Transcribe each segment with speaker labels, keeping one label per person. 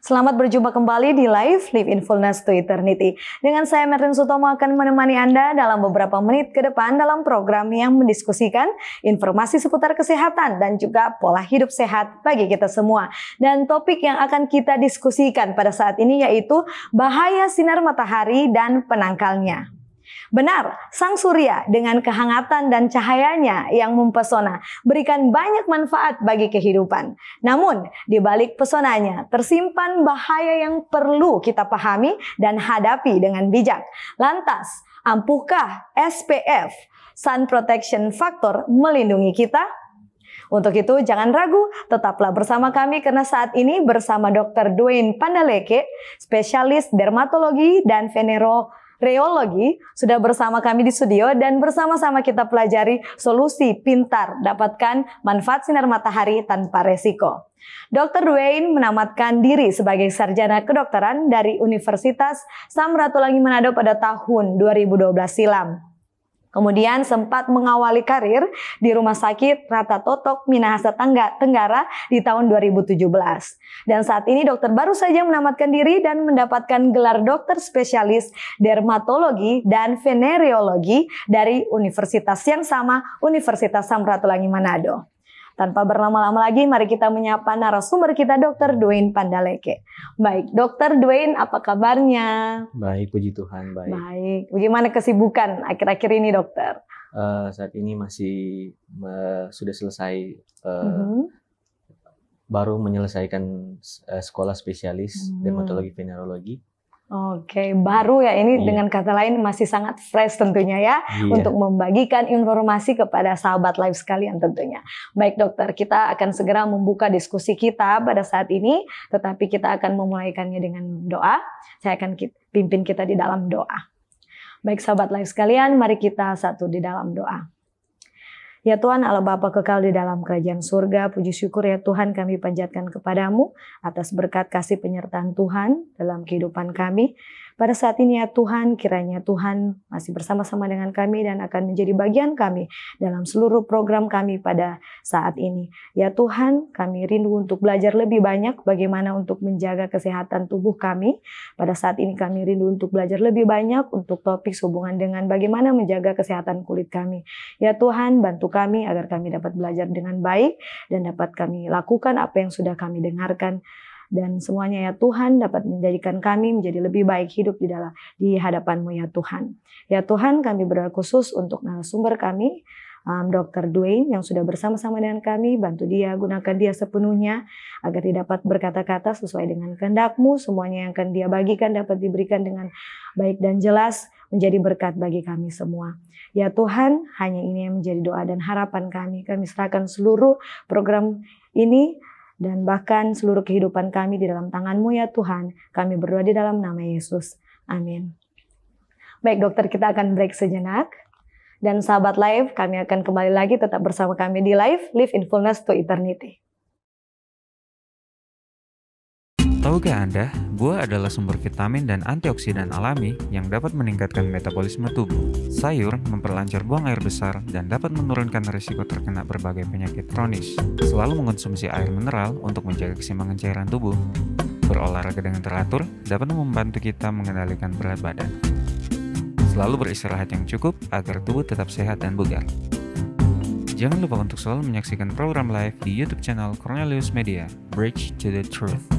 Speaker 1: Selamat berjumpa kembali di Live in Fullness to Eternity. Dengan saya Merlin Sutomo akan menemani Anda dalam beberapa menit ke depan dalam program yang mendiskusikan informasi seputar kesehatan dan juga pola hidup sehat bagi kita semua. Dan topik yang akan kita diskusikan pada saat ini yaitu bahaya sinar matahari dan penangkalnya. Benar, sang surya dengan kehangatan dan cahayanya yang mempesona berikan banyak manfaat bagi kehidupan. Namun, di balik pesonanya tersimpan bahaya yang perlu kita pahami dan hadapi dengan bijak. Lantas, ampuhkah SPF, Sun Protection Factor, melindungi kita? Untuk itu jangan ragu, tetaplah bersama kami karena saat ini bersama Dr. Dwayne Pandaleke, spesialis dermatologi dan venereologi, sudah bersama kami di studio dan bersama-sama kita pelajari solusi pintar dapatkan manfaat sinar matahari tanpa resiko. Dr. Dwayne menamatkan diri sebagai sarjana kedokteran dari Universitas Samratulangi Manado pada tahun 2012 silam. Kemudian sempat mengawali karir di Rumah Sakit Rata Totok Minahasa Tenggara di tahun 2017. Dan saat ini dokter baru saja menamatkan diri dan mendapatkan gelar dokter spesialis dermatologi dan venereologi dari universitas yang sama, Universitas Samratulangi Manado. Tanpa berlama-lama lagi, mari kita menyapa narasumber kita, Dr. Dwayne Pandaleke. Baik, Dr. Dwayne, apa kabarnya?
Speaker 2: Baik, puji Tuhan, baik.
Speaker 1: Baik, bagaimana kesibukan akhir-akhir ini, dokter?
Speaker 2: Saat ini masih sudah selesai, baru menyelesaikan sekolah spesialis dermatologi venerologi.
Speaker 1: Oke, baru ya ini dengan kata lain masih sangat fresh tentunya ya untuk membagikan informasi kepada sahabat live sekalian tentunya. Baik dokter, kita akan segera membuka diskusi kita pada saat ini, tetapi kita akan memulaikannya dengan doa. Saya akan pimpin kita di dalam doa. Baik sahabat live sekalian, mari kita satu di dalam doa. Ya Tuhan Allah Bapa kekal di dalam kerajaan surga, puji syukur ya Tuhan kami panjatkan kepadamu atas berkat kasih penyertaan Tuhan dalam kehidupan kami. Pada saat ini ya Tuhan, kiranya Tuhan masih bersama-sama dengan kami dan akan menjadi bagian kami dalam seluruh program kami pada saat ini. Ya Tuhan, kami rindu untuk belajar lebih banyak bagaimana untuk menjaga kesehatan tubuh kami. Pada saat ini kami rindu untuk belajar lebih banyak untuk topik sehubungan dengan bagaimana menjaga kesehatan kulit kami. Ya Tuhan, bantu kami agar kami dapat belajar dengan baik dan dapat kami lakukan apa yang sudah kami dengarkan. Dan semuanya ya Tuhan dapat menjadikan kami menjadi lebih baik hidup di hadapan-Mu ya Tuhan. Ya Tuhan, kami berdoa khusus untuk narasumber kami, Dr. Dwayne yang sudah bersama-sama dengan kami. Bantu dia, gunakan dia sepenuhnya agar dia dapat berkata-kata sesuai dengan kehendak-Mu. Semuanya yang akan dia bagikan dapat diberikan dengan baik dan jelas, menjadi berkat bagi kami semua. Ya Tuhan, hanya ini yang menjadi doa dan harapan kami. Kami serahkan seluruh program ini dan bahkan seluruh kehidupan kami di dalam tangan-Mu ya Tuhan. Kami berdoa di dalam nama Yesus. Amin. Baik dokter, kita akan break sejenak. Dan sahabat live, kami akan kembali lagi tetap bersama kami di Live in Fullness to Eternity.
Speaker 3: Tahukah Anda, buah adalah sumber vitamin dan antioksidan alami yang dapat meningkatkan metabolisme tubuh. Sayur memperlancar buang air besar dan dapat menurunkan risiko terkena berbagai penyakit kronis. Selalu mengonsumsi air mineral untuk menjaga keseimbangan cairan tubuh. Berolahraga dengan teratur dapat membantu kita mengendalikan berat badan. Selalu beristirahat yang cukup agar tubuh tetap sehat dan bugar. Jangan lupa untuk selalu menyaksikan program live di YouTube channel Cornelius Media, Bridge to the Truth.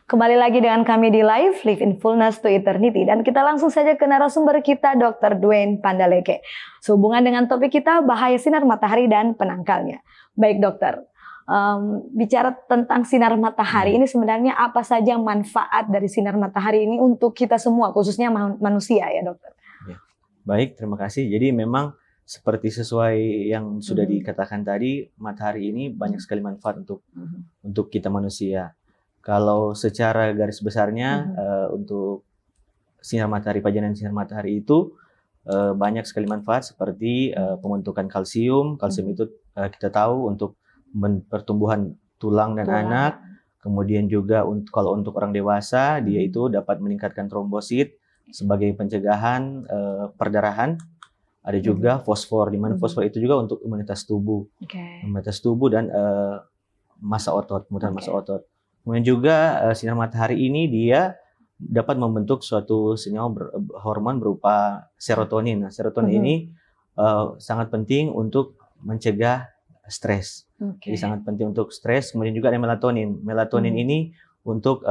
Speaker 1: Kembali lagi dengan kami di Live in Fullness to Eternity. Dan kita langsung saja ke narasumber kita, Dr. Dwayne Pandaleke. Sehubungan dengan topik kita, bahaya sinar matahari dan penangkalnya. Baik dokter, bicara tentang sinar matahari ini sebenarnya apa saja manfaat dari sinar matahari ini untuk kita semua, khususnya manusia ya dokter?
Speaker 2: Ya. Baik, terima kasih. Jadi memang seperti sesuai yang sudah dikatakan tadi, matahari ini banyak sekali manfaat untuk kita manusia. Kalau secara garis besarnya untuk sinar matahari, pajanan sinar matahari itu banyak sekali manfaat seperti pembentukan kalsium. Kalsium itu kita tahu untuk pertumbuhan tulang dan anak. Kemudian juga kalau untuk orang dewasa, dia itu dapat meningkatkan trombosit sebagai pencegahan perdarahan. Ada juga fosfor, di mana fosfor itu juga untuk imunitas tubuh, imunitas tubuh dan massa otot, kemudian massa otot. Kemudian juga sinar matahari ini dia dapat membentuk suatu senyawa hormon berupa serotonin. Nah, serotonin ini sangat penting untuk mencegah stres. Jadi sangat penting untuk stres. Kemudian juga ada melatonin. Melatonin ini untuk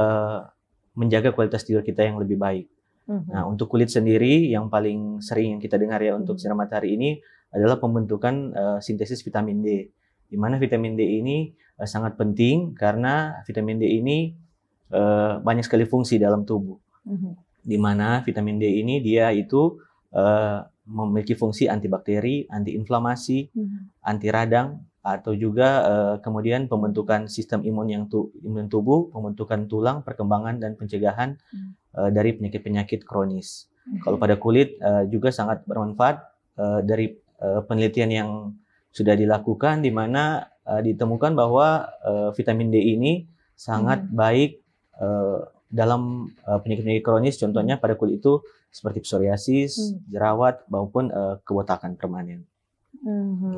Speaker 2: menjaga kualitas tidur kita yang lebih baik. Nah, untuk kulit sendiri yang paling sering yang kita dengar ya untuk sinar matahari ini adalah pembentukan sintesis vitamin D. Di mana vitamin D ini sangat penting karena vitamin D ini banyak sekali fungsi dalam tubuh. Di mana vitamin D ini dia itu memiliki fungsi antibakteri, antiinflamasi, anti radang, atau juga kemudian pembentukan sistem imun tubuh, pembentukan tulang, perkembangan dan pencegahan dari penyakit-penyakit kronis. Kalau pada kulit juga sangat bermanfaat dari penelitian yang sudah dilakukan, di mana ditemukan bahwa vitamin D ini sangat baik dalam penyakit-penyakit kronis, contohnya pada kulit itu seperti psoriasis, jerawat, maupun kebotakan permanen.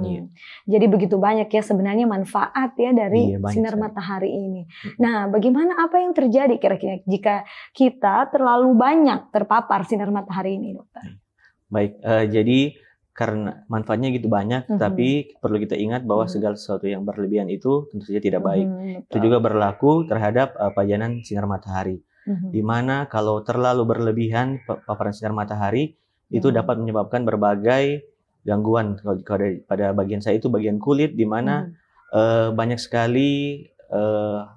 Speaker 1: Iya. Jadi begitu banyak ya sebenarnya manfaat ya dari sinar matahari ini. Nah, bagaimana apa yang terjadi kira-kira jika kita terlalu banyak terpapar sinar matahari ini, dokter?
Speaker 2: Baik, jadi karena manfaatnya gitu banyak, tapi perlu kita ingat bahwa segala sesuatu yang berlebihan itu tentu saja tidak baik. Itu juga berlaku terhadap paparan sinar matahari. Di mana kalau terlalu berlebihan paparan sinar matahari itu dapat menyebabkan berbagai gangguan. Kalau pada bagian saya itu bagian kulit, di mana banyak sekali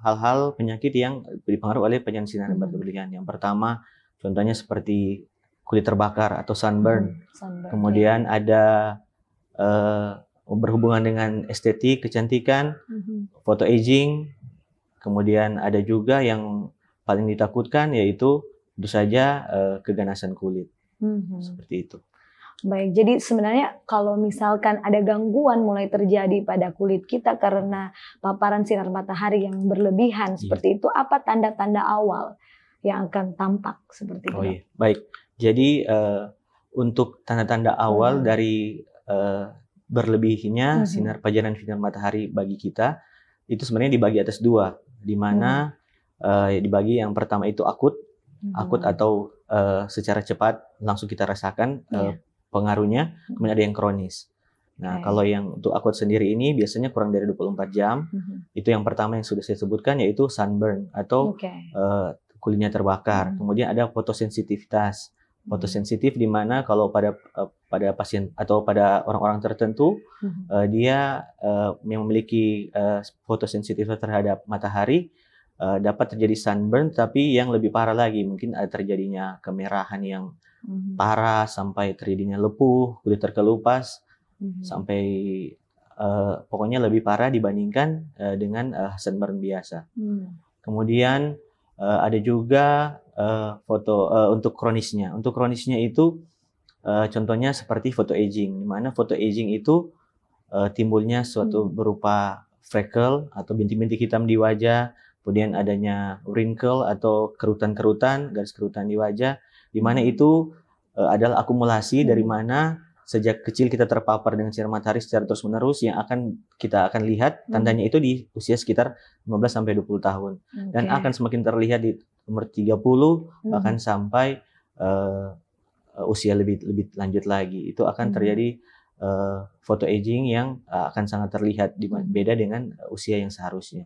Speaker 2: hal-hal penyakit yang dipengaruhi oleh paparan sinar berlebihan. Yang pertama, contohnya seperti kulit terbakar atau sunburn. Kemudian ada berhubungan dengan estetik, kecantikan, photo aging. Kemudian ada juga yang paling ditakutkan yaitu tentu saja keganasan kulit. Seperti itu.
Speaker 1: Baik, jadi sebenarnya kalau misalkan ada gangguan mulai terjadi pada kulit kita karena paparan sinar matahari yang berlebihan seperti itu, apa tanda-tanda awal yang akan tampak seperti itu?
Speaker 2: Iya, baik. Jadi untuk tanda-tanda awal dari berlebihnya paparan sinar matahari bagi kita itu sebenarnya dibagi atas dua, di mana dibagi yang pertama itu akut atau secara cepat langsung kita rasakan pengaruhnya, kemudian ada yang kronis. Nah, kalau yang untuk akut sendiri ini biasanya kurang dari 24 jam. Itu yang pertama yang sudah saya sebutkan yaitu sunburn atau kulitnya terbakar. Kemudian ada fotosensitivitas. Fotosensitif di mana kalau pada pasien atau pada orang-orang tertentu dia yang memiliki fotosensitivitas terhadap matahari dapat terjadi sunburn, tapi yang lebih parah lagi mungkin ada terjadinya kemerahan yang parah sampai terjadinya lepuh, kulit terkelupas sampai pokoknya lebih parah dibandingkan dengan sunburn biasa. Kemudian ada juga untuk kronisnya. Untuk kronisnya itu contohnya seperti photo aging, di mana photo aging itu timbulnya suatu berupa freckle atau bintik-bintik hitam di wajah, kemudian adanya wrinkle atau kerutan-kerutan, garis kerutan di wajah, di mana itu adalah akumulasi dari mana sejak kecil kita terpapar dengan sinar matahari secara terus-menerus yang kita akan lihat tandanya itu di usia sekitar 15 sampai 20 tahun. Dan akan semakin terlihat di umur 30 bahkan sampai usia lebih lanjut lagi. Itu akan terjadi photo aging yang akan sangat terlihat beda dengan usia yang seharusnya.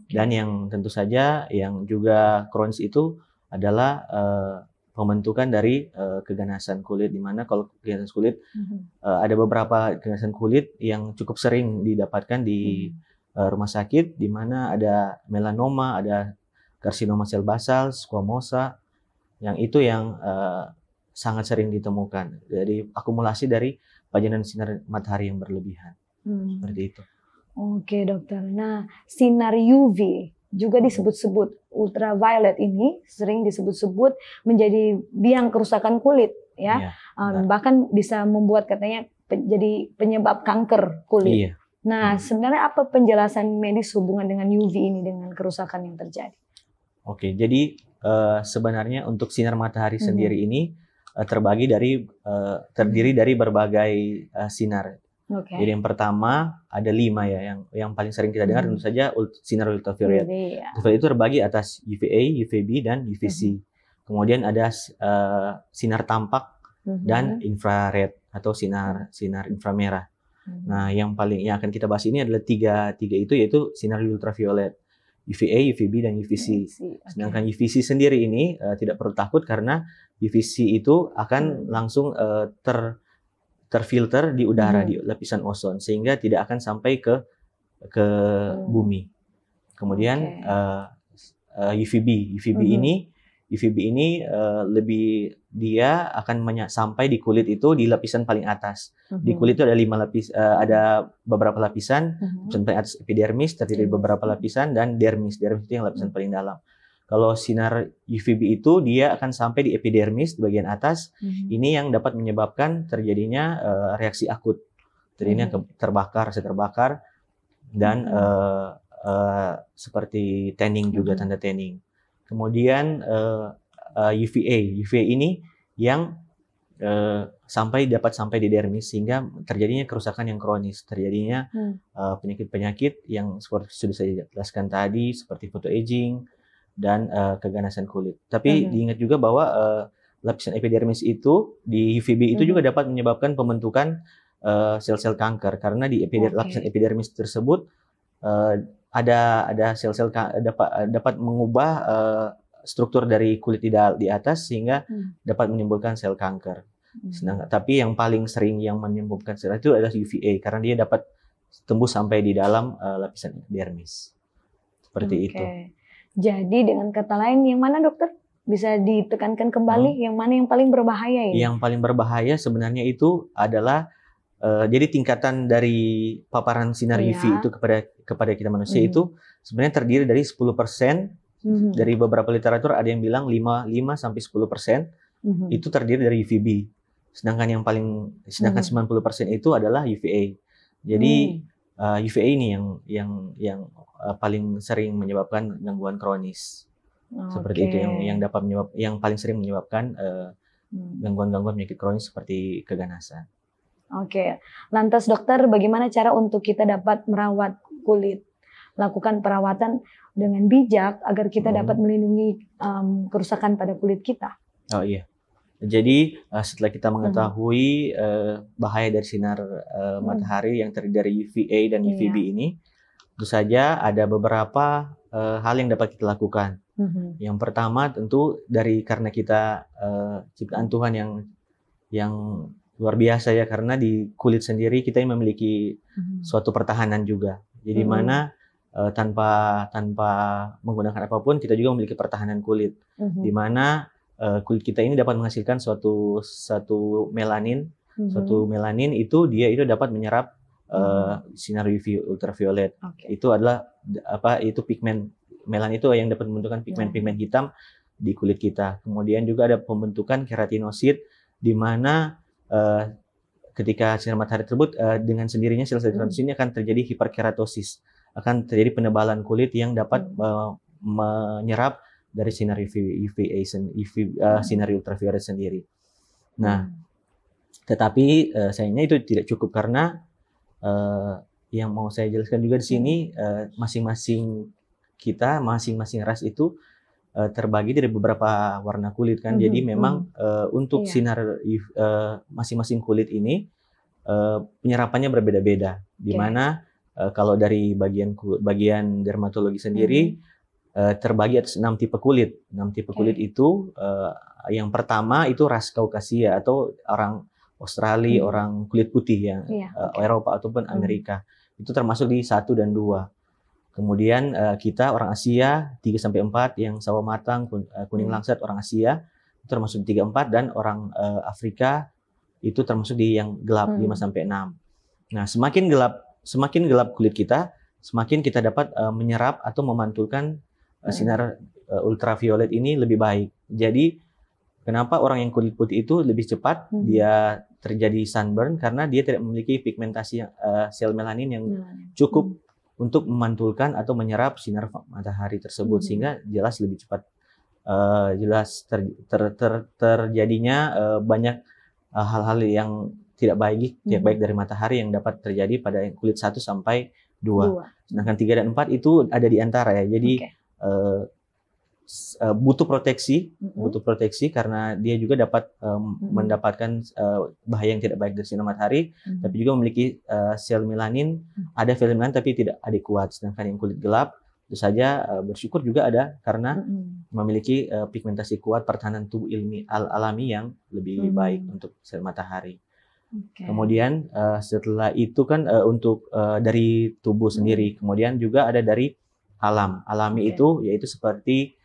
Speaker 2: Dan yang tentu saja yang juga kronis itu adalah pembentukan dari keganasan kulit, di mana kalau keganasan kulit ada beberapa keganasan kulit yang cukup sering didapatkan di rumah sakit, di mana ada melanoma, ada karsinoma sel basal, squamosa, yang itu yang sangat sering ditemukan dari akumulasi dari paparan sinar matahari yang berlebihan. Seperti itu.
Speaker 1: Oke, dokter. Nah, sinar UV juga disebut-sebut ultraviolet ini sering disebut-sebut menjadi biang kerusakan kulit ya. Bahkan bisa membuat katanya jadi penyebab kanker kulit. Nah, sebenarnya apa penjelasan medis hubungan dengan UV ini dengan kerusakan yang terjadi?
Speaker 2: Oke, jadi sebenarnya untuk sinar matahari sendiri ini terdiri dari berbagai sinar.
Speaker 1: Oke.
Speaker 2: Jadi yang pertama ada 5 ya, yang paling sering kita dengar tentu saja sinar ultraviolet. Ultraviolet itu terbagi atas UVA, UVB, dan UVC. Kemudian ada sinar tampak dan infrared atau sinar inframerah. Nah, yang akan kita bahas ini adalah tiga itu, yaitu sinar ultraviolet, UVA, UVB, dan UVC. Sedangkan UVC sendiri ini tidak perlu takut karena UVC itu akan langsung terfilter di udara, di lapisan ozon, sehingga tidak akan sampai ke bumi. Kemudian UVB ini dia akan sampai di kulit itu di lapisan paling atas. Di kulit itu ada 5 lapis, ada beberapa lapisan. Lapisan paling atas epidermis, terdiri dari beberapa lapisan, dan dermis. Dermis itu yang lapisan paling dalam. Kalau sinar UVB itu dia akan sampai di epidermis di bagian atas. Ini yang dapat menyebabkan terjadinya reaksi akut. Terjadinya rasa terbakar dan seperti tanning juga, tanda tanning. Kemudian UVA ini yang dapat sampai di dermis, sehingga terjadinya kerusakan yang kronis, terjadinya penyakit-penyakit yang seperti sudah saya jelaskan tadi, seperti photoaging dan keganasan kulit. Tapi diingat juga bahwa lapisan epidermis itu di UVB itu juga dapat menyebabkan pembentukan sel-sel kanker, karena di lapisan epidermis tersebut ada sel-sel dapat mengubah struktur dari kulit di atas, sehingga dapat menimbulkan sel kanker. Tapi yang paling sering yang menimbulkan sel itu adalah UVA, karena dia dapat tembus sampai di dalam lapisan epidermis. Seperti itu.
Speaker 1: Jadi dengan kata lain, yang mana dokter? Bisa ditekankan kembali, yang mana yang paling berbahaya ini? Yang
Speaker 2: paling berbahaya sebenarnya itu adalah jadi tingkatan dari paparan sinar UV itu kepada kita manusia itu sebenarnya terdiri dari 10%. Dari beberapa literatur ada yang bilang 5-10% itu terdiri dari UVB. Sedangkan 90% itu adalah UVA. Jadi UVA ini yang paling sering menyebabkan gangguan kronis. Seperti itu yang paling sering menyebabkan gangguan-gangguan penyakit kronis seperti keganasan.
Speaker 1: Lantas dokter, bagaimana cara untuk kita dapat merawat kulit? Lakukan perawatan dengan bijak agar kita dapat melindungi kerusakan pada kulit kita.
Speaker 2: Oh iya. Jadi setelah kita mengetahui bahaya dari sinar matahari yang terdiri dari UVA dan UVB ini, tentu saja ada beberapa hal yang dapat kita lakukan. Yang pertama tentu karena kita ciptaan Tuhan yang luar biasa ya, karena di kulit sendiri kita memiliki suatu pertahanan juga. Jadi mana tanpa menggunakan apapun kita juga memiliki pertahanan kulit. Di mana kulit kita ini dapat menghasilkan suatu melanin. Suatu melanin itu dapat menyerap sinar UV ultraviolet. Itu adalah itu pigmen melanin itu yang dapat membentukkan pigmen-pigmen hitam di kulit kita. Kemudian juga ada pembentukan keratinosit, di mana ketika sinar matahari tersebut dengan sendirinya sel-sel keratinosit ini akan terjadi hiperkeratosis, akan terjadi penebalan kulit yang dapat menyerap dari sinar sinar ultraviolet sendiri. Nah, tetapi sayangnya itu tidak cukup, karena yang mau saya jelaskan juga di sini masing-masing ras itu terbagi dari beberapa warna kulit kan. Jadi memang untuk sinar masing-masing kulit ini penyerapannya berbeda-beda. Di mana kalau dari bagian dermatologi sendiri terbagi atas 6 tipe kulit. 6 tipe kulit itu yang pertama itu ras Kaukasia atau orang Australia, orang kulit putih Eropa ataupun Amerika. Itu termasuk di 1 dan 2. Kemudian kita orang Asia 3-4 yang sawo matang, kuning langsat orang Asia itu termasuk 3-4, dan orang Afrika itu termasuk di yang gelap 5-6. Nah, semakin gelap kulit kita, semakin kita dapat menyerap atau memantulkan sinar ultraviolet ini lebih baik. Jadi kenapa orang yang kulit putih itu lebih cepat dia terjadi sunburn, karena dia tidak memiliki pigmentasi sel melanin yang cukup untuk memantulkan atau menyerap sinar matahari tersebut, sehingga jelas lebih cepat jelas terjadinya banyak hal-hal yang tidak baik dari matahari yang dapat terjadi pada kulit 1 sampai 2. Sedangkan 3 dan 4 itu ada di antara ya. Jadi butuh proteksi karena dia juga dapat mendapatkan bahaya yang tidak baik dari sinar matahari, tapi juga memiliki sel melanin, ada sel melanin tapi tidak adekuat. Sedangkan yang kulit gelap itu saja bersyukur juga ada karena memiliki pigmentasi kuat, pertahanan tubuh alami yang lebih baik untuk sel matahari. Kemudian setelah itu kan untuk dari tubuh sendiri, kemudian juga ada dari alami itu yaitu seperti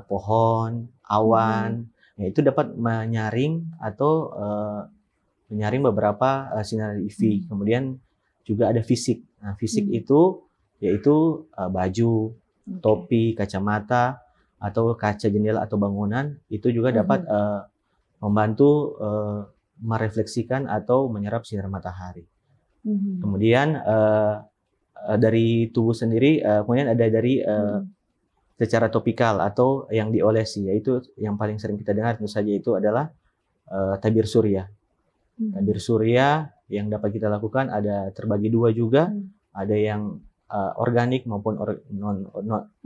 Speaker 2: pohon, awan, itu dapat menyaring atau menyaring beberapa sinar UV. Kemudian juga ada fisik. Nah, fisik itu yaitu baju, topi, kacamata, atau kaca jendela atau bangunan, itu juga dapat membantu merefleksikan atau menyerap sinar matahari. Kemudian dari tubuh sendiri, kemudian ada dari secara topikal atau yang diolesi, yaitu yang paling sering kita dengar tentu saja itu adalah tabir surya. Tabir surya yang dapat kita lakukan ada terbagi 2 juga, ada yang organik maupun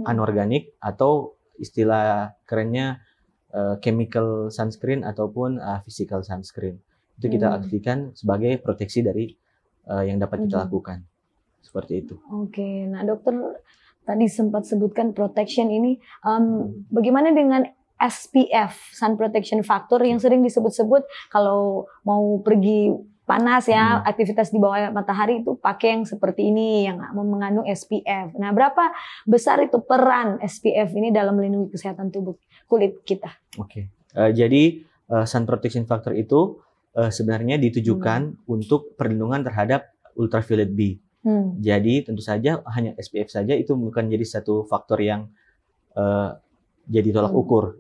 Speaker 2: anorganik, atau istilah kerennya chemical sunscreen ataupun physical sunscreen. Itu kita aktifkan sebagai proteksi dari yang dapat kita lakukan. Seperti itu.
Speaker 1: Oke, nah dokter tadi sempat sebutkan protection ini, bagaimana dengan SPF, Sun Protection Factor, yang sering disebut-sebut kalau mau pergi panas ya, aktivitas di bawah matahari itu pakai yang seperti ini yang mengandung SPF. Nah, berapa besar itu peran SPF ini dalam melindungi kesehatan tubuh kulit kita?
Speaker 2: Jadi Sun Protection Factor itu sebenarnya ditujukan untuk perlindungan terhadap ultraviolet B. Jadi tentu saja hanya SPF saja itu bukan jadi satu faktor yang jadi tolak ukur.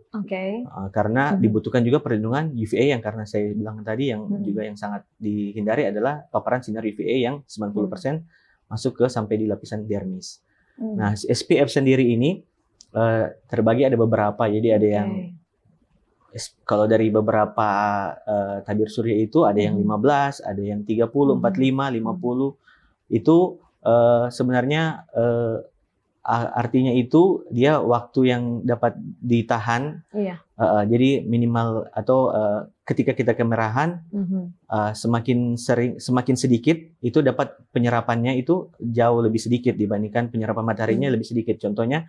Speaker 2: Karena dibutuhkan juga perlindungan UVA yang karena saya bilang tadi yang juga yang sangat dihindari adalah paparan sinar UVA yang 90% masuk ke sampai di lapisan dermis. Nah, SPF sendiri ini terbagi ada beberapa. Jadi ada yang kalau dari beberapa tabir surya itu ada yang 15, ada yang 30, 45, 50. Itu sebenarnya artinya itu dia waktu yang dapat ditahan. Jadi minimal atau ketika kita kemerahan semakin sedikit itu dapat penyerapannya itu jauh lebih sedikit dibandingkan penyerapan mataharinya lebih sedikit. Contohnya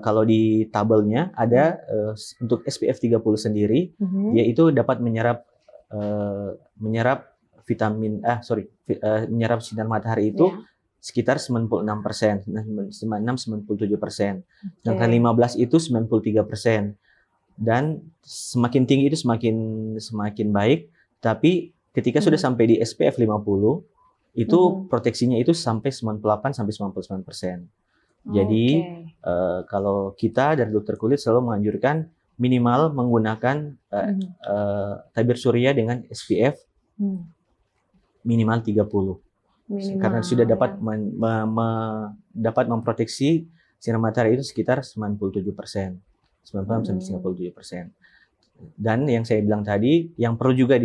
Speaker 2: kalau di tabelnya ada untuk SPF 30 sendiri dia itu dapat menyerap menyerap sinar matahari itu sekitar 96%, 96-97%. Sedangkan 15 itu 93%. Dan semakin tinggi itu semakin baik, tapi ketika sudah sampai di SPF 50, itu proteksinya itu sampai 98-99%. Jadi kalau kita dari dokter kulit selalu menganjurkan minimal menggunakan tabir surya dengan SPF minimal 30. Karena sudah dapat dapat memproteksi sinar matahari itu sekitar 97%. 96-97%. Dan yang saya bilang tadi, yang perlu juga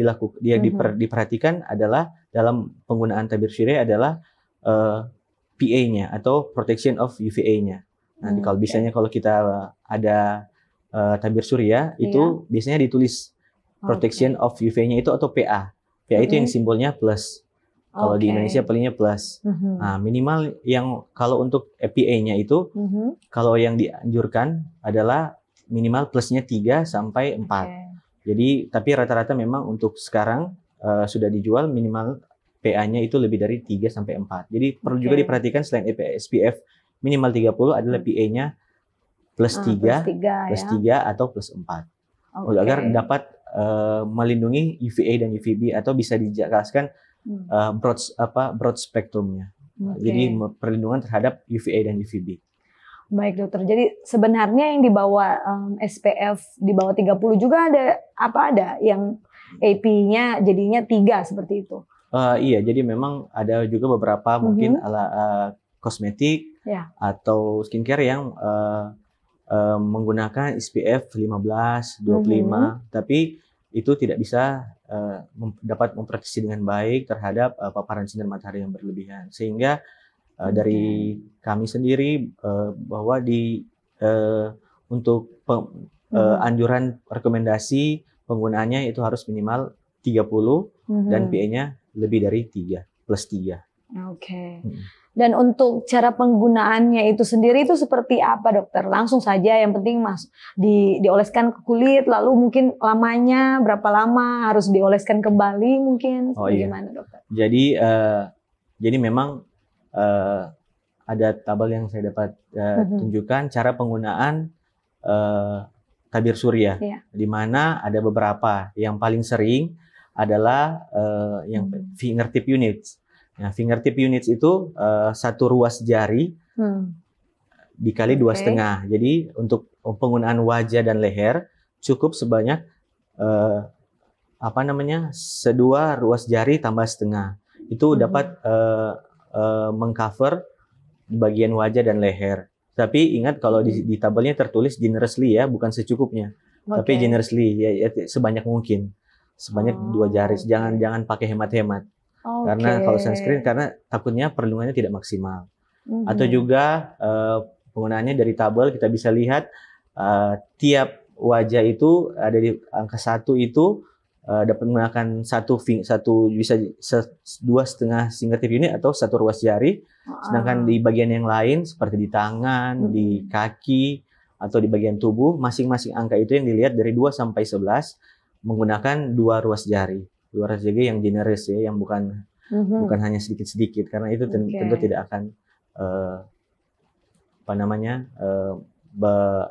Speaker 2: diperhatikan adalah dalam penggunaan tabir surya adalah PA-nya atau protection of UVA-nya. Nanti kalau biasanya kalau kita ada tabir surya itu biasanya ditulis protection of UV-nya itu atau PA. PA itu yang simbolnya plus. Kalau di Indonesia palingnya plus. Nah, minimal yang kalau untuk PA-nya itu kalau yang dianjurkan adalah minimal plusnya 3 sampai 4. Jadi tapi rata-rata memang untuk sekarang sudah dijual minimal PA-nya itu lebih dari 3 sampai 4. Jadi perlu juga diperhatikan selain SPF minimal 30 adalah PA-nya plus 3 atau plus 4. Agar dapat melindungi UVA dan UVB atau bisa dijelaskan broad spektrumnya. Jadi perlindungan terhadap UVA dan UVB.
Speaker 1: Baik dokter, jadi sebenarnya yang di bawah SPF di bawah 30 juga ada yang AP-nya jadinya 3 seperti itu.
Speaker 2: Iya, jadi memang ada juga beberapa mungkin kosmetik atau skincare yang menggunakan SPF 15, 25, tapi itu tidak bisa dapat memproteksi dengan baik terhadap paparan sinar matahari yang berlebihan. Sehingga dari kami sendiri bahwa untuk anjuran rekomendasi penggunaannya itu harus minimal 30 dan PA-nya lebih dari 3 plus 3.
Speaker 1: Oke. Dan untuk cara penggunaannya itu sendiri itu seperti apa, dokter? Langsung saja, yang penting dioleskan ke kulit, lalu mungkin lamanya berapa lama harus dioleskan kembali mungkin? Bagaimana, dokter?
Speaker 2: Jadi memang ada tabel yang saya dapat tunjukkan cara penggunaan tabir surya, di mana ada beberapa. Yang paling sering adalah yang fingertip units. Nah, fingertip units itu satu ruas jari dikali 2,5. Jadi untuk penggunaan wajah dan leher cukup sebanyak sedua ruas jari tambah setengah. Itu dapat mengcover bagian wajah dan leher. Tapi ingat kalau di tabelnya tertulis generously ya, bukan secukupnya. Tapi generously ya, sebanyak mungkin. Sebanyak 2 jari. Jangan pakai hemat-hemat. Karena kalau sunscreen, karena takutnya perlindungannya tidak maksimal. Atau juga penggunaannya dari tabel kita bisa lihat tiap wajah itu ada di angka 1 itu dapat menggunakan satu bisa 2,5 fingertip unit atau satu ruas jari. Sedangkan di bagian yang lain seperti di tangan, di kaki atau di bagian tubuh, masing-masing angka itu yang dilihat dari 2 sampai 11 menggunakan 2 ruas jari. 2 ruas jari yang generous ya, yang bukan hanya sedikit-sedikit, karena itu tentu tidak akan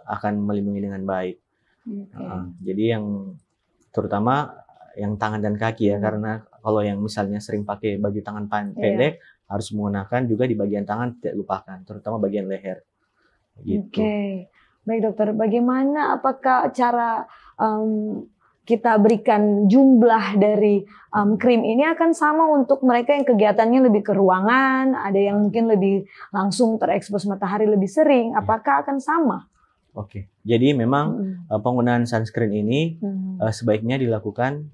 Speaker 2: akan melindungi dengan baik. Jadi yang terutama yang tangan dan kaki ya, karena kalau yang misalnya sering pakai baju tangan pendek harus menggunakan juga di bagian tangan, tidak lupakan, terutama bagian leher. Gitu.
Speaker 1: Baik dokter, bagaimana apakah cara kita berikan jumlah dari krim ini akan sama untuk mereka yang kegiatannya lebih ke ruangan, ada yang mungkin lebih langsung terekspos matahari lebih sering, apakah akan sama?
Speaker 2: Oke, jadi memang penggunaan sunscreen ini sebaiknya dilakukan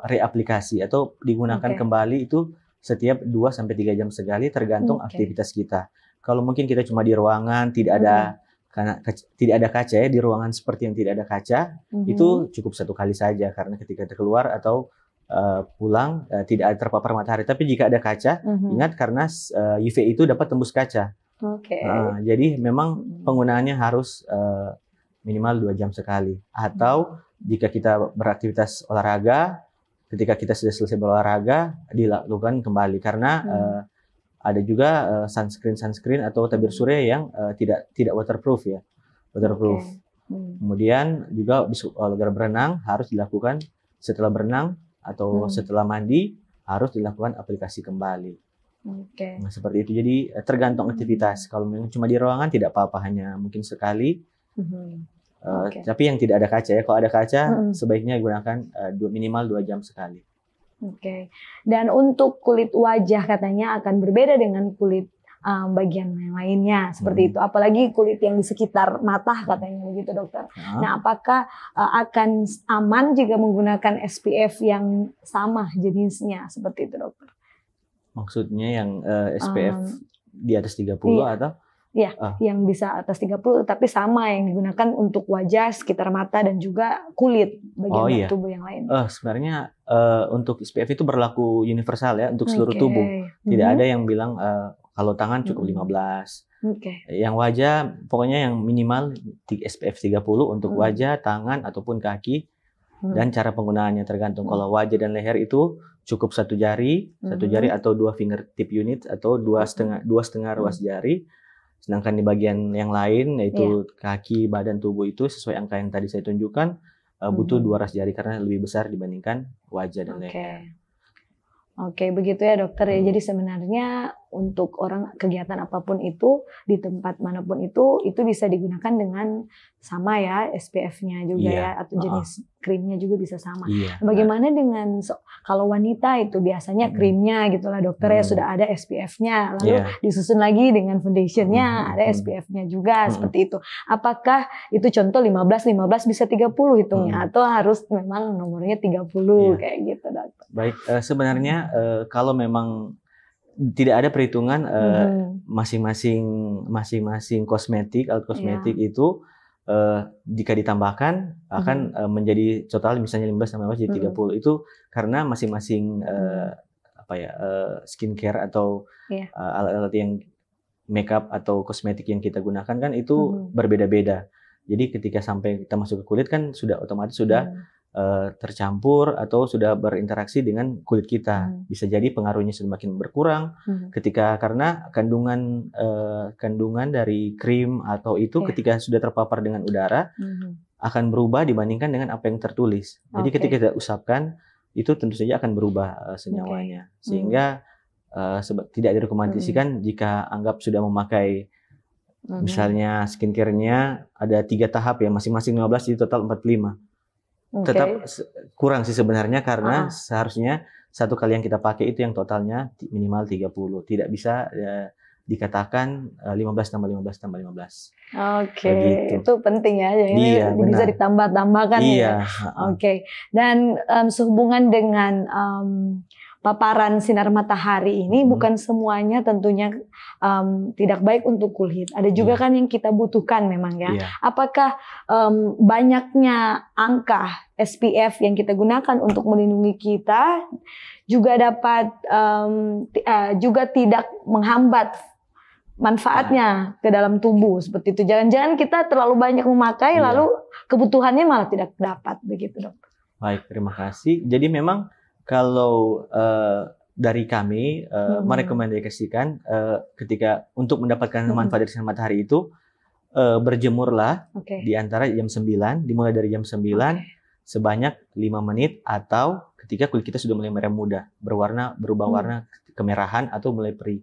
Speaker 2: reaplikasi atau digunakan kembali itu setiap 2-3 jam sekali, tergantung aktivitas kita. Kalau mungkin kita cuma di ruangan, karena tidak ada kaca ya, di ruangan seperti yang tidak ada kaca, itu cukup 1 kali saja, karena ketika kita keluar atau pulang tidak ada terpapar matahari. Tapi jika ada kaca, ingat karena UV itu dapat tembus kaca. Jadi memang penggunaannya harus minimal 2 jam sekali. Atau jika kita beraktivitas olahraga, ketika kita sudah selesai berolahraga, dilakukan kembali. Karena ada juga sunscreen atau tabir surya yang tidak waterproof ya, Kemudian juga olahraga berenang harus dilakukan setelah berenang atau setelah mandi, harus dilakukan aplikasi kembali. Nah, seperti itu. Jadi tergantung aktivitas. Kalau memang cuma di ruangan tidak apa-apa, hanya mungkin sekali. Tapi yang tidak ada kaca ya, kalau ada kaca sebaiknya gunakan minimal 2 jam sekali.
Speaker 1: Dan untuk kulit wajah katanya akan berbeda dengan kulit bagian yang lainnya, seperti itu. Apalagi kulit yang di sekitar mata katanya begitu dokter. Nah, apakah akan aman jika menggunakan SPF yang sama jenisnya seperti itu dokter?
Speaker 2: Maksudnya yang SPF di atas 30 atau?
Speaker 1: Iya, yang bisa atas 30 tapi sama yang digunakan untuk wajah, sekitar mata dan juga kulit bagian tubuh yang lain.
Speaker 2: Sebenarnya untuk SPF itu berlaku universal ya, untuk seluruh tubuh. Tidak ada yang bilang kalau tangan cukup 15. Yang wajah pokoknya yang minimal SPF 30 untuk wajah, tangan ataupun kaki. Dan cara penggunaannya tergantung. Kalau wajah dan leher itu cukup 1 jari, 1 jari atau 2 fingertip unit atau 2,5 ruas jari. Sedangkan di bagian yang lain, yaitu kaki, badan, tubuh, itu sesuai angka yang tadi saya tunjukkan, butuh 2 ruas jari karena lebih besar dibandingkan wajah dan leher.
Speaker 1: Begitu ya dokter ya. Jadi sebenarnya untuk orang kegiatan apapun itu di tempat manapun itu bisa digunakan dengan sama ya SPF-nya juga ya, atau jenis krimnya juga bisa sama. Bagaimana dengan kalau wanita itu biasanya krimnya gitulah dokter ya sudah ada SPF-nya, lalu disusun lagi dengan foundation-nya ada SPF-nya juga seperti itu. Apakah itu contoh 15 bisa 30 hitungnya atau harus memang nomornya 30 kayak gitu dokter?
Speaker 2: Baik, sebenarnya kalau memang tidak ada perhitungan masing-masing kosmetik, alat kosmetik itu jika ditambahkan akan menjadi total misalnya 15 jadi 30. Itu karena masing-masing skincare atau alat-alat yang makeup atau kosmetik yang kita gunakan kan itu berbeda-beda. Jadi ketika sampai kita masuk ke kulit kan sudah otomatis sudah tercampur atau sudah berinteraksi dengan kulit kita. Bisa jadi pengaruhnya semakin berkurang karena kandungan dari krim atau itu ketika sudah terpapar dengan udara akan berubah dibandingkan dengan apa yang tertulis. Jadi ketika kita usapkan itu tentu saja akan berubah senyawanya. Sehingga tidak direkomendasikan jika anggap sudah memakai misalnya skincare-nya ada 3 tahap ya, masing-masing 15 jadi total 45. Tetap kurang sih sebenarnya karena seharusnya satu kali yang kita pakai itu yang totalnya minimal 30. Tidak bisa dikatakan 15 tambah 15 tambah 15.
Speaker 1: Gitu. Itu penting ya. Jadi bisa ditambah-tambahkan ya. Dan sehubungan dengan paparan sinar matahari ini bukan semuanya tentunya tidak baik untuk kulit. Ada juga kan yang kita butuhkan memang ya. Apakah banyaknya angka SPF yang kita gunakan untuk melindungi kita juga dapat juga tidak menghambat manfaatnya ke dalam tubuh seperti itu. Jangan-jangan kita terlalu banyak memakai lalu kebutuhannya malah tidak dapat begitu, Dok.
Speaker 2: Baik, terima kasih. Jadi memang kalau dari kami merekomendasikan ketika untuk mendapatkan manfaat dari sinar matahari itu berjemurlah di antara jam 9, dimulai dari jam 9 sebanyak 5 menit atau ketika kulit kita sudah mulai merah muda, berubah warna kemerahan atau mulai perih.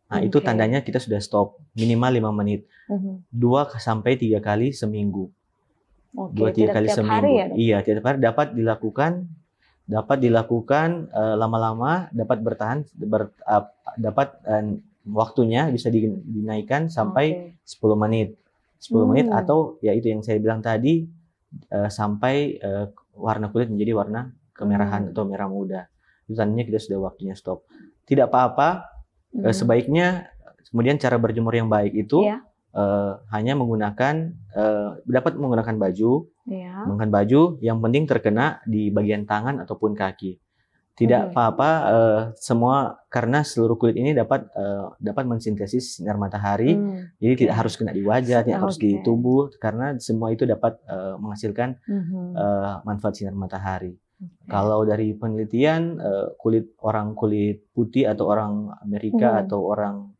Speaker 2: Nah, itu tandanya kita sudah stop, minimal 5 menit. 2 sampai 3 kali seminggu. 2-3 kali seminggu. Hari ya, iya, tiap hari dapat dilakukan lama-lama, dapat bertahan, dapat waktunya bisa dinaikkan sampai 10 menit. 10 menit atau ya itu yang saya bilang tadi sampai warna kulit menjadi warna kemerahan atau merah muda. Itu tandanya kita sudah waktunya stop. Tidak apa-apa, sebaiknya kemudian cara berjemur yang baik itu hanya menggunakan dapat menggunakan baju, menggunakan baju yang penting terkena di bagian tangan ataupun kaki. Tidak apa-apa semua karena seluruh kulit ini dapat mensintesis sinar matahari. Jadi tidak harus kena di wajah, tidak harus di tubuh karena semua itu dapat menghasilkan manfaat sinar matahari. Kalau dari penelitian orang kulit putih atau orang Amerika atau orang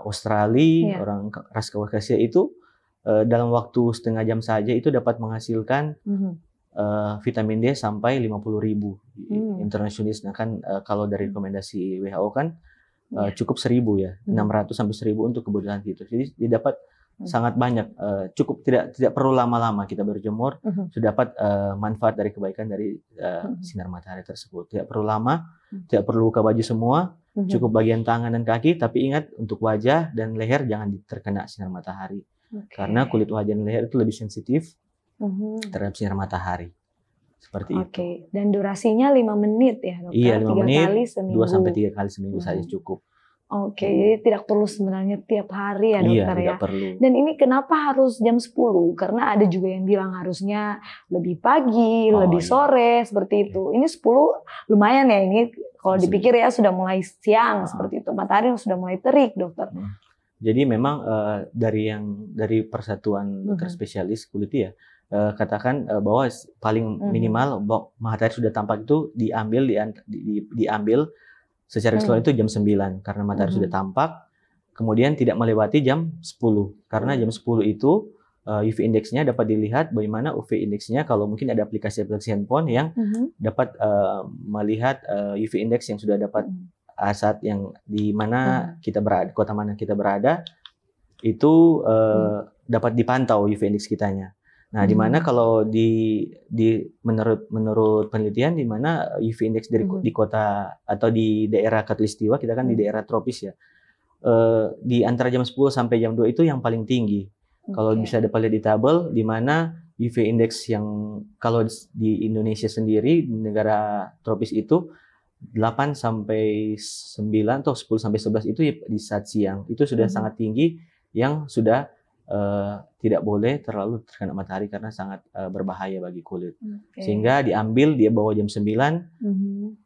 Speaker 2: Australia, orang ras Kaukasia itu dalam waktu setengah jam saja itu dapat menghasilkan vitamin D sampai 50.000 internasionalis. Nah kan kalau dari rekomendasi WHO kan cukup 1.000 ya, 600 sampai 1.000 untuk kebutuhan itu. Jadi didapat sangat banyak, cukup tidak perlu lama-lama kita berjemur sudah dapat manfaat dari kebaikan dari sinar matahari tersebut. Tidak perlu lama, tidak perlu buka baju semua, cukup bagian tangan dan kaki. Tapi ingat untuk wajah dan leher jangan terkena sinar matahari karena kulit wajah dan leher itu lebih sensitif terhadap sinar matahari. Seperti itu.
Speaker 1: Dan durasinya 5 menit ya, dokter?
Speaker 2: Iya, 5 menit, 2 sampai 3 kali seminggu saja cukup.
Speaker 1: Jadi tidak perlu sebenarnya tiap hari ya, dokter ya.
Speaker 2: Tidak perlu.
Speaker 1: Dan ini kenapa harus jam 10? Karena ada juga yang bilang harusnya lebih pagi, lebih sore, seperti itu. Ini 10 lumayan ya, ini kalau dipikir ya sudah mulai siang seperti itu. Matahari sudah mulai terik, dokter.
Speaker 2: Jadi memang dari Persatuan Dokter Spesialis Kulit ya, katakan bahwa paling minimal matahari sudah tampak itu diambil secara keseluruhan itu jam 9 karena matahari sudah tampak, kemudian tidak melewati jam 10 karena jam 10 itu UV indeksnya dapat dilihat bagaimana UV indeksnya kalau mungkin ada aplikasi handphone yang dapat melihat UV indeks yang sudah dapat saat yang di mana kita berada, kota mana kita berada, itu dapat dipantau UV index kitanya. Nah, di mana kalau menurut penelitian di mana UV index di kota atau di daerah Khatulistiwa, kita kan di daerah tropis ya. Di antara jam 10 sampai jam 2 itu yang paling tinggi. Kalau bisa dapat lihat di tabel di mana UV index yang kalau di Indonesia sendiri di negara tropis itu 8 sampai 9 atau 10 sampai 11 itu di saat siang. Itu sudah sangat tinggi yang sudah tidak boleh terlalu terkena matahari karena sangat berbahaya bagi kulit. Sehingga diambil dia bawah jam 9,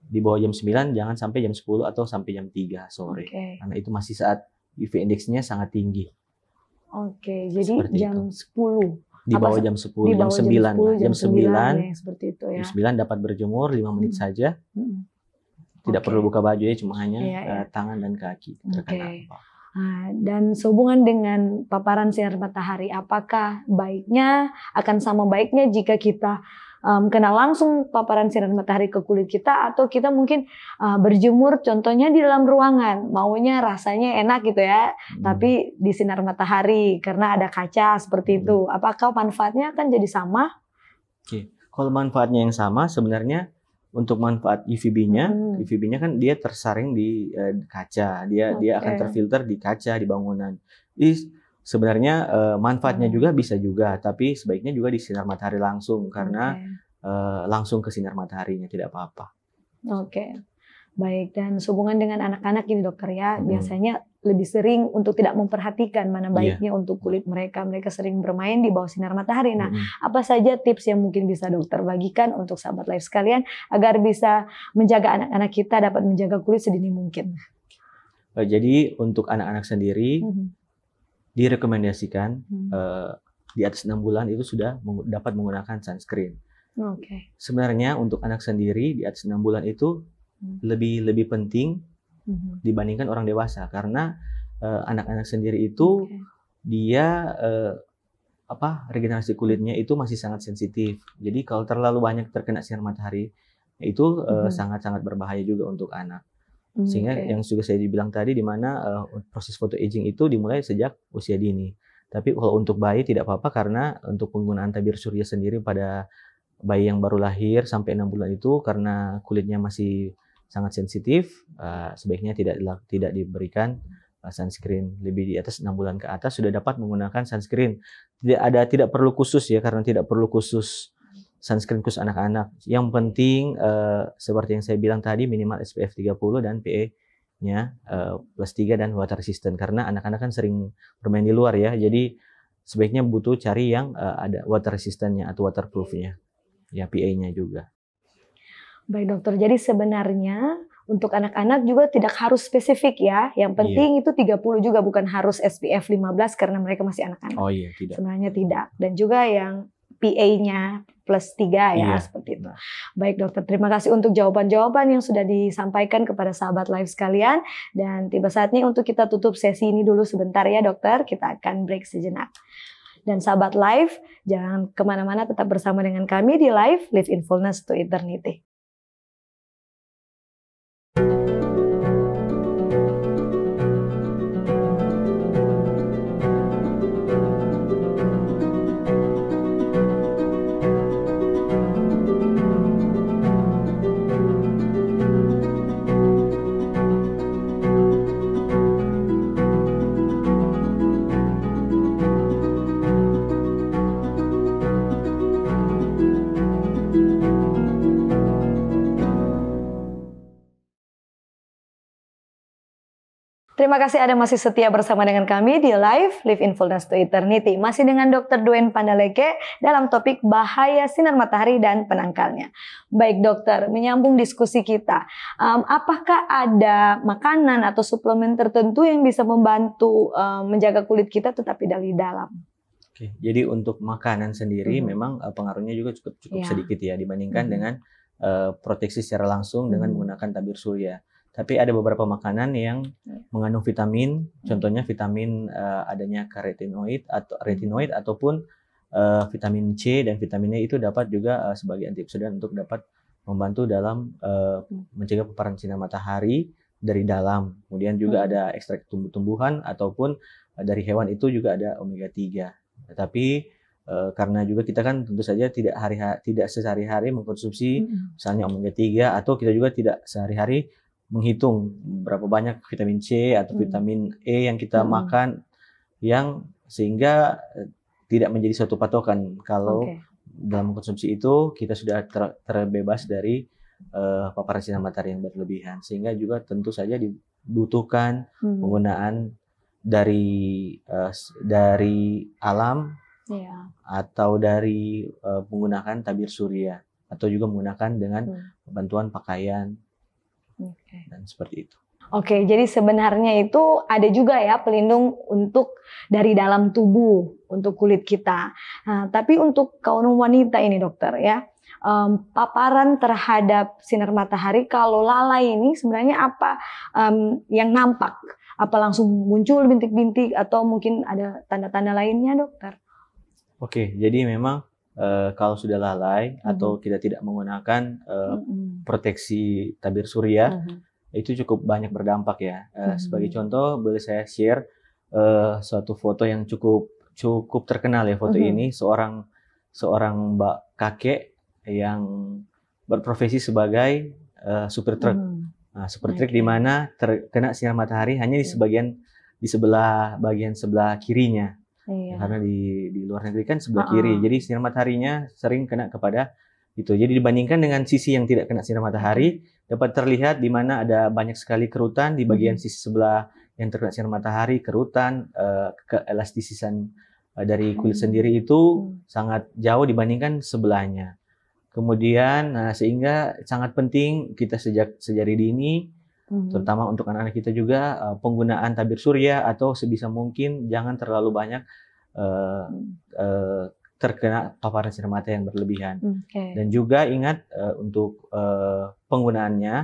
Speaker 2: di bawah jam 9 jangan sampai jam 10 atau sampai jam 3 sore. Karena itu masih saat UV index-nya sangat tinggi.
Speaker 1: Jadi
Speaker 2: seperti
Speaker 1: jam
Speaker 2: itu.
Speaker 1: 10.
Speaker 2: Di bawah jam 10, jam 9. Jam 9,
Speaker 1: seperti itu ya.
Speaker 2: Jam 9 dapat berjemur 5 menit saja. Tidak perlu buka baju ya, cuma hanya tangan dan kaki terkena.
Speaker 1: Dan sehubungan dengan paparan sinar matahari, apakah baiknya akan sama baiknya jika kita kena langsung paparan sinar matahari ke kulit kita, atau kita mungkin berjemur contohnya di dalam ruangan, maunya rasanya enak gitu ya, tapi di sinar matahari karena ada kaca seperti itu, apakah manfaatnya akan jadi sama?
Speaker 2: Kalau manfaatnya yang sama sebenarnya. Untuk manfaat UVB-nya kan dia tersaring di kaca, dia akan terfilter di kaca di bangunan. Jadi sebenarnya manfaatnya juga bisa juga, tapi sebaiknya juga di sinar matahari langsung karena langsung ke sinar mataharinya tidak apa-apa.
Speaker 1: Baik, dan sehubungan dengan anak-anak ini dokter ya, biasanya lebih sering untuk tidak memperhatikan mana baiknya untuk kulit mereka. Mereka sering bermain di bawah sinar matahari. Nah, apa saja tips yang mungkin bisa dokter bagikan untuk sahabat live sekalian agar bisa menjaga anak-anak kita dapat menjaga kulit sedini mungkin?
Speaker 2: Jadi untuk anak-anak sendiri direkomendasikan di atas 6 bulan itu sudah dapat menggunakan sunscreen. Sebenarnya untuk anak sendiri di atas 6 bulan itu lebih penting dibandingkan orang dewasa karena anak-anak sendiri itu dia regenerasi kulitnya itu masih sangat sensitif. Jadi kalau terlalu banyak terkena sinar matahari itu sangat-sangat berbahaya juga untuk anak. Sehingga yang juga saya dibilang tadi di mana proses photoaging itu dimulai sejak usia dini. Tapi kalau untuk bayi tidak apa-apa karena untuk penggunaan tabir surya sendiri pada bayi yang baru lahir sampai 6 bulan itu karena kulitnya masih sangat sensitif, sebaiknya tidak diberikan sunscreen. Lebih di atas 6 bulan ke atas sudah dapat menggunakan sunscreen. Tidak perlu khusus ya, karena tidak perlu khusus sunscreen khusus anak-anak. Yang penting seperti yang saya bilang tadi minimal SPF 30 dan PA-nya +3 dan water resistant karena anak-anak kan sering bermain di luar ya. Jadi sebaiknya butuh cari yang ada water resistant-nya atau waterproof-nya. Ya PA-nya juga.
Speaker 1: Baik dokter, jadi sebenarnya untuk anak-anak juga tidak harus spesifik ya. Yang penting itu 30 juga, bukan harus SPF 15 karena mereka masih anak-anak.
Speaker 2: Tidak.
Speaker 1: Sebenarnya tidak. Dan juga yang PA-nya +3 ya, seperti itu. Baik dokter, terima kasih untuk jawaban-jawaban yang sudah disampaikan kepada sahabat live sekalian. Dan tiba saatnya untuk kita tutup sesi ini dulu sebentar ya dokter. Kita akan break sejenak. Dan sahabat live, jangan kemana-mana, tetap bersama dengan kami di live Live in Fullness to Eternity. Terima kasih Anda masih setia bersama dengan kami di Live Live in Fullness to Eternity. Masih dengan Dr. Dwayne Pandaleke dalam topik bahaya sinar matahari dan penangkalnya. Baik dokter, menyambung diskusi kita. Apakah ada makanan atau suplemen tertentu yang bisa membantu menjaga kulit kita tetapi dari dalam?
Speaker 2: Jadi untuk makanan sendiri memang pengaruhnya juga cukup sedikit ya dibandingkan dengan proteksi secara langsung dengan menggunakan tabir surya. Tapi ada beberapa makanan yang mengandung vitamin, contohnya vitamin adanya retinoid ataupun vitamin C dan vitamin E itu dapat juga sebagai antioksidan untuk dapat membantu dalam mencegah paparan sinar matahari dari dalam. Kemudian juga ada ekstrak tumbuh-tumbuhan ataupun dari hewan itu juga ada omega 3. Tetapi karena juga kita kan tentu saja tidak sehari-hari mengkonsumsi misalnya omega 3 atau kita juga tidak sehari-hari menghitung berapa banyak vitamin C atau vitamin E yang kita makan, yang sehingga tidak menjadi suatu patokan kalau dalam konsumsi itu kita sudah terbebas dari paparan sinar matahari yang berlebihan, sehingga juga tentu saja dibutuhkan penggunaan dari alam atau dari menggunakan tabir surya atau juga menggunakan dengan bantuan pakaian dan seperti itu.
Speaker 1: Oke, jadi sebenarnya itu ada juga ya pelindung untuk dari dalam tubuh untuk kulit kita. Nah, tapi untuk kaum wanita ini dokter ya, paparan terhadap sinar matahari kalau lalai ini sebenarnya apa yang nampak? Apa langsung muncul bintik-bintik atau mungkin ada tanda-tanda lainnya dokter?
Speaker 2: Oke, jadi memang kalau sudah lalai atau kita tidak menggunakan proteksi tabir surya, itu cukup banyak berdampak ya. Sebagai contoh, boleh saya share suatu foto yang cukup terkenal ya. Foto ini seorang mbak kakek yang berprofesi sebagai supir truk. Nah, supir truk di mana terkena sinar matahari hanya di bagian sebelah kirinya. Karena di luar negeri kan sebelah kiri, jadi sinar mataharinya sering kena kepada itu. Jadi dibandingkan dengan sisi yang tidak kena sinar matahari, dapat terlihat di mana ada banyak sekali kerutan di bagian sisi sebelah yang terkena sinar matahari. Kerutan, keelastisisan dari kulit sendiri itu sangat jauh dibandingkan sebelahnya. Kemudian, sehingga sangat penting kita sejak dini, terutama untuk anak-anak kita juga, penggunaan tabir surya atau sebisa mungkin jangan terlalu banyak terkena paparan sinar matahari yang berlebihan. Dan juga ingat untuk penggunaannya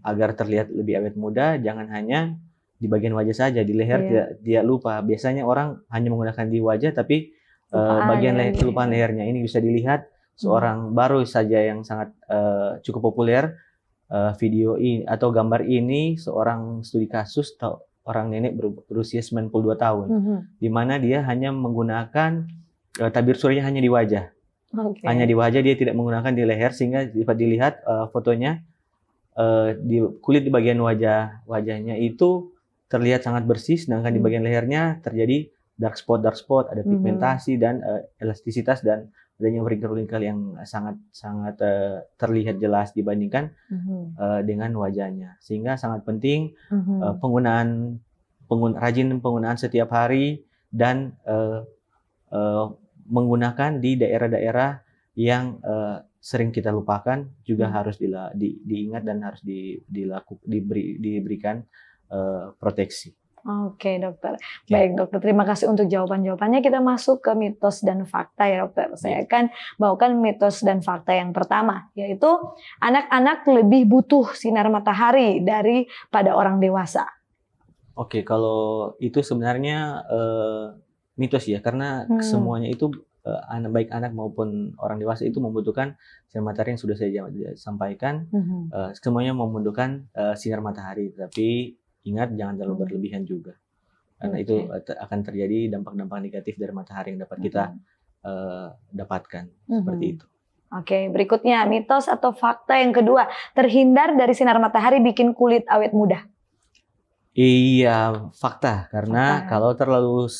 Speaker 2: agar terlihat lebih awet muda, jangan hanya di bagian wajah saja, di leher dia lupa. Biasanya orang hanya menggunakan di wajah, tapi bagian kelupaan lehernya. Ini bisa dilihat seorang baru saja yang sangat cukup populer. Video ini atau gambar ini seorang studi kasus orang nenek berusia 92 tahun, di mana dia hanya menggunakan tabir surya hanya di wajah, hanya di wajah, dia tidak menggunakan di leher, sehingga dapat dilihat fotonya di kulit di bagian wajahnya itu terlihat sangat bersih, sedangkan di bagian lehernya terjadi dark spot, ada pigmentasi dan elastisitas dan adanya wrinkle-wrinkle yang sangat terlihat jelas dibandingkan dengan wajahnya. Sehingga sangat penting rajin penggunaan setiap hari dan menggunakan di daerah-daerah yang sering kita lupakan juga harus diingat dan harus diberikan proteksi.
Speaker 1: Oke dokter, baik dokter, terima kasih untuk jawaban-jawabannya. Kita masuk ke mitos dan fakta ya dokter. Saya akan bawakan mitos dan fakta yang pertama, yaitu anak-anak lebih butuh sinar matahari daripada orang dewasa.
Speaker 2: Oke, kalau itu sebenarnya mitos ya, karena semuanya itu baik anak maupun orang dewasa itu membutuhkan sinar matahari yang sudah saya sampaikan. Semuanya membutuhkan sinar matahari, tapi ingat jangan terlalu berlebihan juga, karena itu akan terjadi dampak-dampak negatif dari matahari yang dapat kita dapatkan seperti itu.
Speaker 1: Oke, berikutnya mitos atau fakta yang kedua, terhindar dari sinar matahari bikin kulit awet muda.
Speaker 2: Iya, fakta, karena kalau terlalu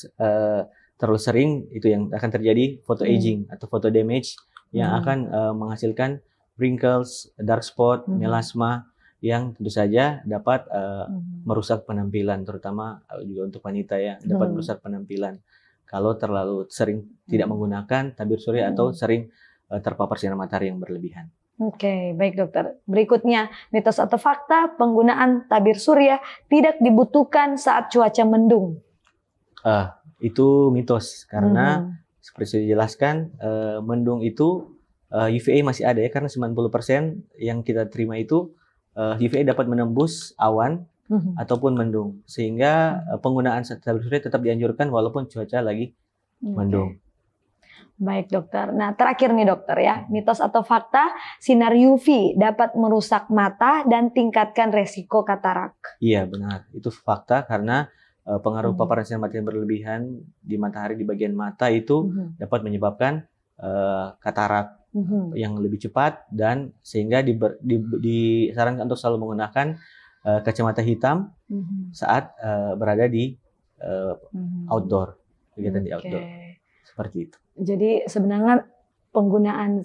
Speaker 2: sering itu yang akan terjadi photo aging atau photo damage yang akan menghasilkan wrinkles, dark spot, melasma, yang tentu saja dapat merusak penampilan, terutama juga untuk wanita ya, dapat merusak penampilan kalau terlalu sering tidak menggunakan tabir surya atau sering terpapar sinar matahari yang berlebihan.
Speaker 1: Oke, baik dokter. Berikutnya, mitos atau fakta penggunaan tabir surya tidak dibutuhkan saat cuaca mendung.
Speaker 2: Itu mitos, karena seperti saya jelaskan, mendung itu UVA masih ada ya, karena 90% yang kita terima itu UVA dapat menembus awan ataupun mendung, sehingga penggunaan tabir surya tetap dianjurkan walaupun cuaca lagi mendung.
Speaker 1: Baik dokter. Nah terakhir nih dokter ya, mitos atau fakta sinar UV dapat merusak mata dan tingkatkan resiko katarak.
Speaker 2: Iya benar, itu fakta karena pengaruh paparan sinar matahari yang berlebihan di matahari di bagian mata itu dapat menyebabkan katarak yang lebih cepat, dan sehingga disarankan untuk selalu menggunakan kacamata hitam saat berada di outdoor, kegiatan di outdoor, seperti itu.
Speaker 1: Jadi sebenarnya penggunaan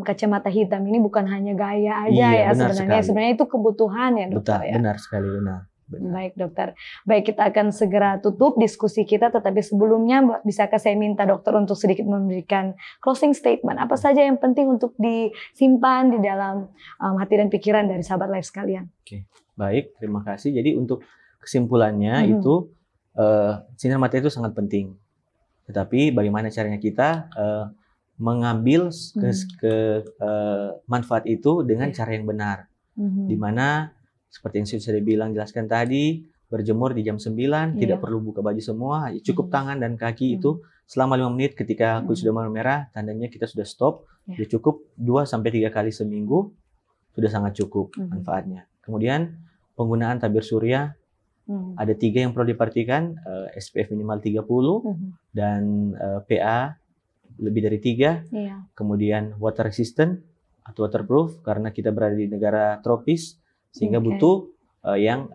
Speaker 1: kacamata hitam ini bukan hanya gaya aja ya sebenarnya. Sebenarnya itu kebutuhan ya dokter.
Speaker 2: Betul, ya. Benar sekali, benar.
Speaker 1: Baik dokter. Baik, kita akan segera tutup diskusi kita, tetapi sebelumnya bisakah saya minta dokter untuk sedikit memberikan closing statement. Apa saja yang penting untuk disimpan di dalam hati dan pikiran dari sahabat live sekalian.
Speaker 2: Oke, baik, terima kasih. Jadi untuk kesimpulannya itu sinar matahari itu sangat penting. Tetapi bagaimana caranya kita mengambil manfaat itu dengan cara yang benar. Di mana seperti yang sudah bilang jelaskan tadi, berjemur di jam 9, tidak perlu buka baju semua, cukup tangan dan kaki itu selama 5 menit. Ketika kulit sudah merah, tandanya kita sudah stop. Sudah cukup 2-3 kali seminggu, sudah sangat cukup manfaatnya. Kemudian penggunaan tabir surya, ada 3 yang perlu diperhatikan, SPF minimal 30 dan PA lebih dari 3. Kemudian water resistant atau waterproof karena kita berada di negara tropis, sehingga butuh yang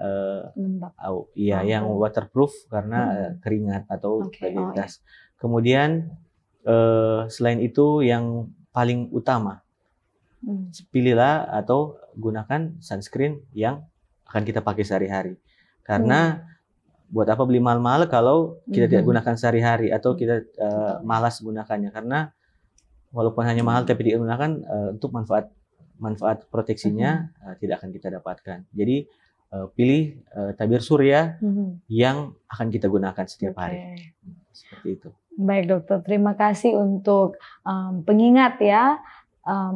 Speaker 2: yang waterproof karena keringat atau aktivitas. Kemudian selain itu yang paling utama, pilihlah atau gunakan sunscreen yang akan kita pakai sehari-hari. Karena buat apa beli mahal-mahal kalau kita tidak gunakan sehari-hari atau kita malas gunakannya, karena walaupun hanya mahal tapi tidak gunakan untuk manfaat proteksinya tidak akan kita dapatkan. Jadi pilih tabir surya yang akan kita gunakan setiap hari. Seperti itu.
Speaker 1: Baik dokter, terima kasih untuk pengingat ya.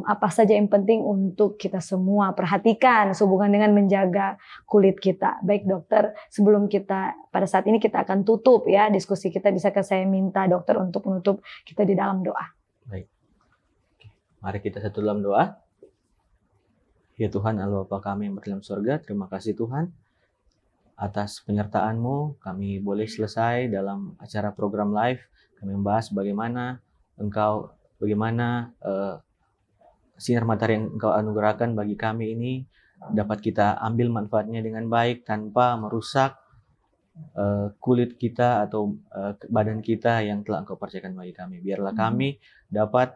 Speaker 1: Apa saja yang penting untuk kita semua perhatikan sehubungan dengan menjaga kulit kita. Baik dokter, sebelum kita pada saat ini kita akan tutup ya diskusi kita, bisakah saya minta dokter untuk menutup kita di dalam doa?
Speaker 2: Baik. Mari kita satu dalam doa. Ya Tuhan Allah Bapa kami yang berdalam surga, terima kasih Tuhan atas penyertaan-Mu. Kami boleh selesai dalam acara program live. Kami membahas bagaimana sinar matahari yang Engkau anugerahkan bagi kami ini dapat kita ambil manfaatnya dengan baik tanpa merusak kulit kita atau badan kita yang telah Engkau percayakan bagi kami. Biarlah kami dapat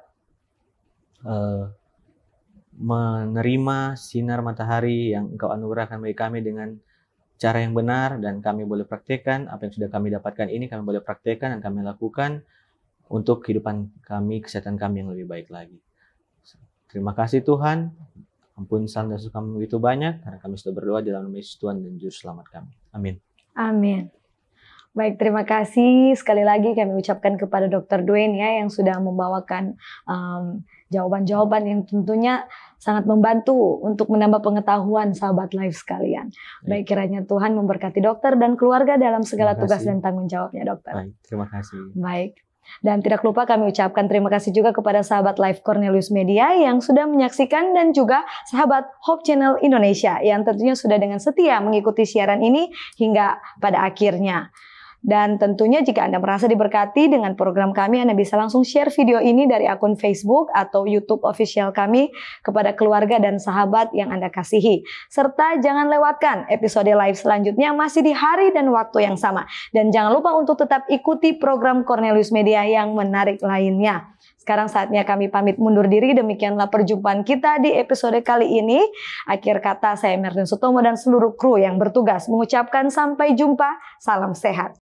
Speaker 2: menerima sinar matahari yang Engkau anugerahkan bagi kami dengan cara yang benar, dan kami boleh praktekkan apa yang sudah kami dapatkan ini, kami boleh praktekkan dan kami lakukan untuk kehidupan kami, kesehatan kami yang lebih baik lagi. Terima kasih Tuhan, ampun salah dan dosa kami begitu banyak, karena kami sudah berdoa di dalam nama Yesus Tuhan dan Juru Selamat kami. Amin.
Speaker 1: Amin. Baik, terima kasih sekali lagi kami ucapkan kepada Dr. Dwayne ya yang sudah membawakan jawaban-jawaban yang tentunya sangat membantu untuk menambah pengetahuan sahabat live sekalian. Baik, kiranya Tuhan memberkati dokter dan keluarga dalam segala tugas dan tanggung jawabnya dokter.
Speaker 2: Baik, terima kasih.
Speaker 1: Baik. Dan tidak lupa kami ucapkan terima kasih juga kepada sahabat live Cornelius Media yang sudah menyaksikan, dan juga sahabat Hope Channel Indonesia yang tentunya sudah dengan setia mengikuti siaran ini hingga pada akhirnya. Dan tentunya jika Anda merasa diberkati dengan program kami, Anda bisa langsung share video ini dari akun Facebook atau YouTube official kami kepada keluarga dan sahabat yang Anda kasihi. Serta jangan lewatkan episode live selanjutnya masih di hari dan waktu yang sama. Dan jangan lupa untuk tetap ikuti program Cornelius Media yang menarik lainnya. Sekarang saatnya kami pamit mundur diri. Demikianlah perjumpaan kita di episode kali ini. Akhir kata saya Merlin Sutomo dan seluruh kru yang bertugas mengucapkan sampai jumpa. Salam sehat.